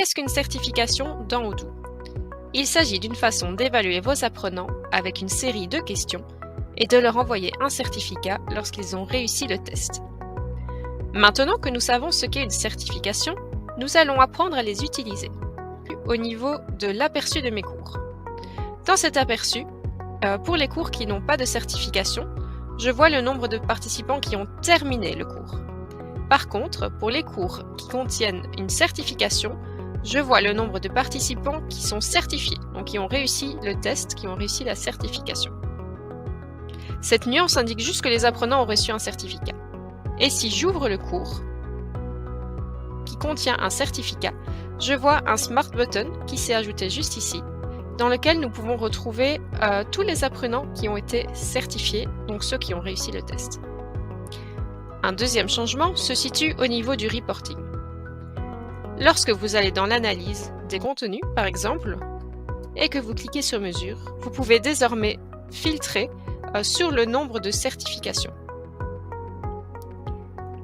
Qu'est-ce qu'une certification dans Odoo? Il s'agit d'une façon d'évaluer vos apprenants avec une série de questions et de leur envoyer un certificat lorsqu'ils ont réussi le test. Maintenant que nous savons ce qu'est une certification, nous allons apprendre à les utiliser au niveau de l'aperçu de mes cours. Dans cet aperçu, pour les cours qui n'ont pas de certification, je vois le nombre de participants qui ont terminé le cours. Par contre, pour les cours qui contiennent une certification, je vois le nombre de participants qui sont certifiés, donc qui ont réussi le test, qui ont réussi la certification. Cette nuance indique juste que les apprenants ont reçu un certificat. Et si j'ouvre le cours qui contient un certificat, je vois un Smart Button qui s'est ajouté juste ici, dans lequel nous pouvons retrouver tous les apprenants qui ont été certifiés, donc ceux qui ont réussi le test. Un deuxième changement se situe au niveau du reporting. Lorsque vous allez dans l'analyse des contenus, par exemple, et que vous cliquez sur mesure, vous pouvez désormais filtrer sur le nombre de certifications.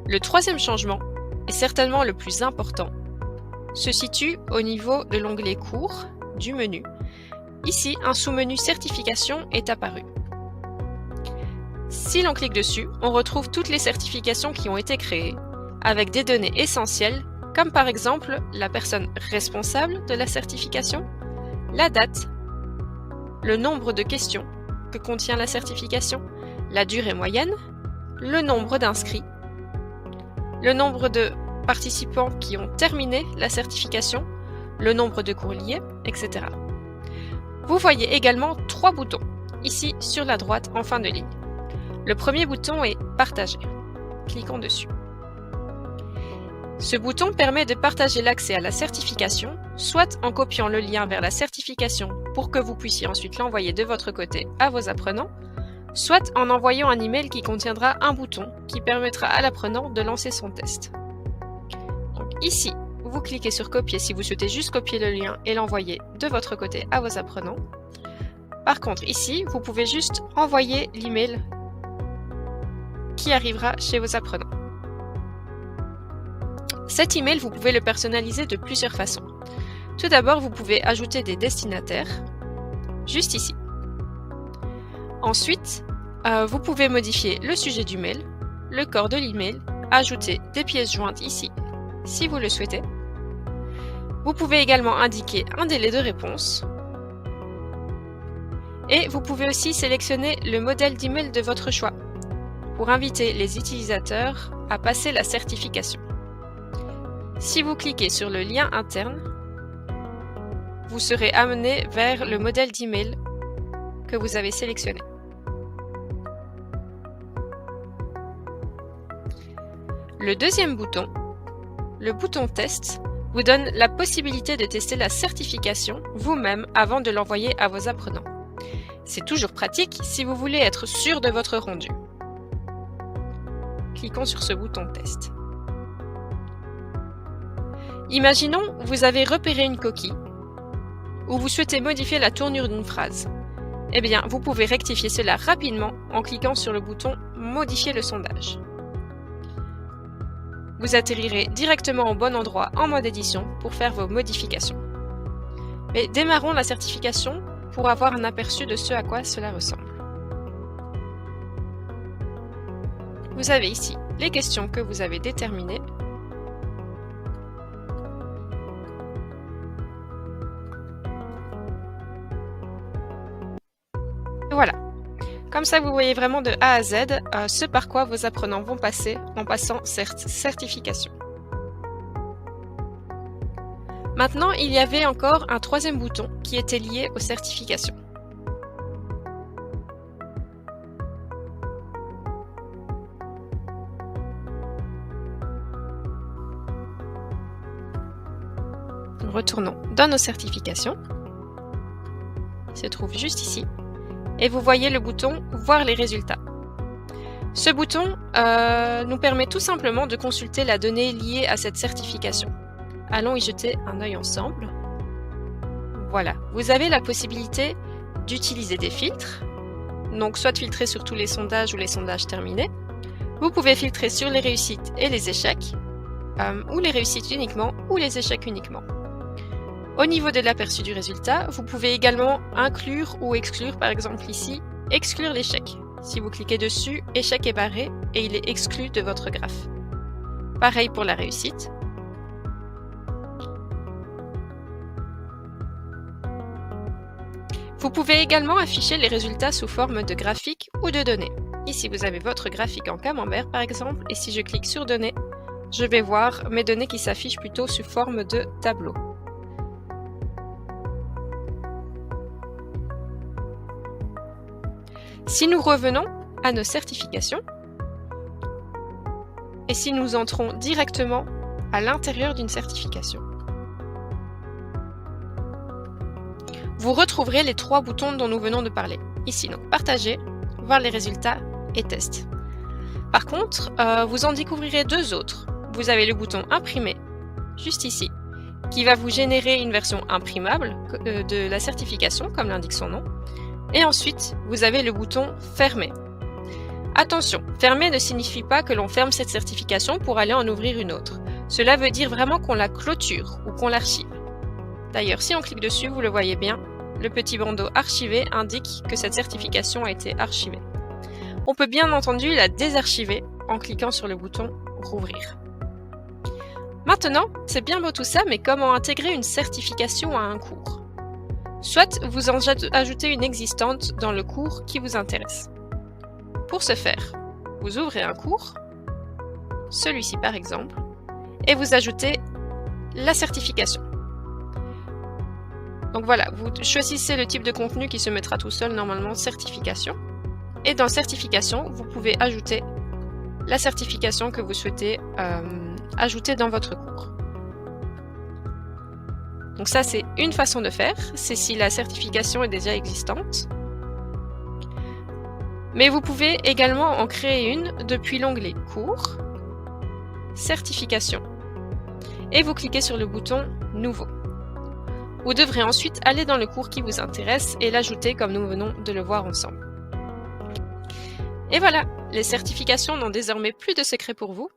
Le troisième changement, et certainement le plus important, se situe au niveau de l'onglet Cours du menu. Ici, un sous-menu Certification est apparu. Si l'on clique dessus, on retrouve toutes les certifications qui ont été créées, avec des données essentielles, comme par exemple la personne responsable de la certification, la date, le nombre de questions que contient la certification, la durée moyenne, le nombre d'inscrits, le nombre de participants qui ont terminé la certification, le nombre de cours liés, etc. Vous voyez également 3 boutons, ici sur la droite en fin de ligne. Le premier bouton est « Partager ». Cliquons dessus. Ce bouton permet de partager l'accès à la certification, soit en copiant le lien vers la certification pour que vous puissiez ensuite l'envoyer de votre côté à vos apprenants, soit en envoyant un email qui contiendra un bouton qui permettra à l'apprenant de lancer son test. Donc ici, vous cliquez sur copier si vous souhaitez juste copier le lien et l'envoyer de votre côté à vos apprenants. Par contre, ici, vous pouvez juste envoyer l'email qui arrivera chez vos apprenants. Cet email, vous pouvez le personnaliser de plusieurs façons. Tout d'abord, vous pouvez ajouter des destinataires, juste ici. Ensuite, vous pouvez modifier le sujet du mail, le corps de l'email, ajouter des pièces jointes ici, si vous le souhaitez. Vous pouvez également indiquer un délai de réponse. Et vous pouvez aussi sélectionner le modèle d'email de votre choix pour inviter les utilisateurs à passer la certification. Si vous cliquez sur le lien interne, vous serez amené vers le modèle d'email que vous avez sélectionné. Le deuxième bouton, le bouton Test, vous donne la possibilité de tester la certification vous-même avant de l'envoyer à vos apprenants. C'est toujours pratique si vous voulez être sûr de votre rendu. Cliquons sur ce bouton Test. Imaginons, vous avez repéré une coquille ou vous souhaitez modifier la tournure d'une phrase. Eh bien, vous pouvez rectifier cela rapidement en cliquant sur le bouton « Modifier le sondage ». Vous atterrirez directement au bon endroit en mode édition pour faire vos modifications. Mais démarrons la certification pour avoir un aperçu de ce à quoi cela ressemble. Vous avez ici les questions que vous avez déterminées. Voilà. Comme ça, vous voyez vraiment de A à Z ce par quoi vos apprenants vont passer en passant cette certification. Maintenant, il y avait encore un troisième bouton qui était lié aux certifications. Retournons dans nos certifications. Il se trouve juste ici. Et vous voyez le bouton « Voir les résultats ». Ce bouton nous permet tout simplement de consulter la donnée liée à cette certification. Allons y jeter un œil ensemble. Voilà, vous avez la possibilité d'utiliser des filtres, donc soit filtrer sur tous les sondages ou les sondages terminés. Vous pouvez filtrer sur les réussites et les échecs, ou les réussites uniquement ou les échecs uniquement. Au niveau de l'aperçu du résultat, vous pouvez également inclure ou exclure, par exemple ici, exclure l'échec. Si vous cliquez dessus, échec est barré et il est exclu de votre graphe. Pareil pour la réussite. Vous pouvez également afficher les résultats sous forme de graphique ou de données. Ici, vous avez votre graphique en camembert par exemple, et si je clique sur données, je vais voir mes données qui s'affichent plutôt sous forme de tableau. Si nous revenons à nos certifications, et si nous entrons directement à l'intérieur d'une certification, vous retrouverez les 3 boutons dont nous venons de parler. Ici, donc partager, voir les résultats et test. Par contre, vous en découvrirez 2 autres. Vous avez le bouton imprimer, juste ici, qui va vous générer une version imprimable de la certification, comme l'indique son nom. Et ensuite, vous avez le bouton fermer. Attention, fermer ne signifie pas que l'on ferme cette certification pour aller en ouvrir une autre. Cela veut dire vraiment qu'on la clôture ou qu'on l'archive. D'ailleurs, si on clique dessus, vous le voyez bien, le petit bandeau archivé indique que cette certification a été archivée. On peut bien entendu la désarchiver en cliquant sur le bouton rouvrir. Maintenant, c'est bien beau tout ça, mais comment intégrer une certification à un cours? Soit vous en ajoutez une existante dans le cours qui vous intéresse. Pour ce faire, vous ouvrez un cours, celui-ci par exemple, et vous ajoutez la certification. Donc voilà, vous choisissez le type de contenu qui se mettra tout seul, normalement certification. Et dans certification, vous pouvez ajouter la certification que vous souhaitez ajouter dans votre cours. Donc ça, c'est une façon de faire, c'est si la certification est déjà existante. Mais vous pouvez également en créer une depuis l'onglet Cours, Certification, et vous cliquez sur le bouton Nouveau. Vous devrez ensuite aller dans le cours qui vous intéresse et l'ajouter comme nous venons de le voir ensemble. Et voilà, les certifications n'ont désormais plus de secret pour vous,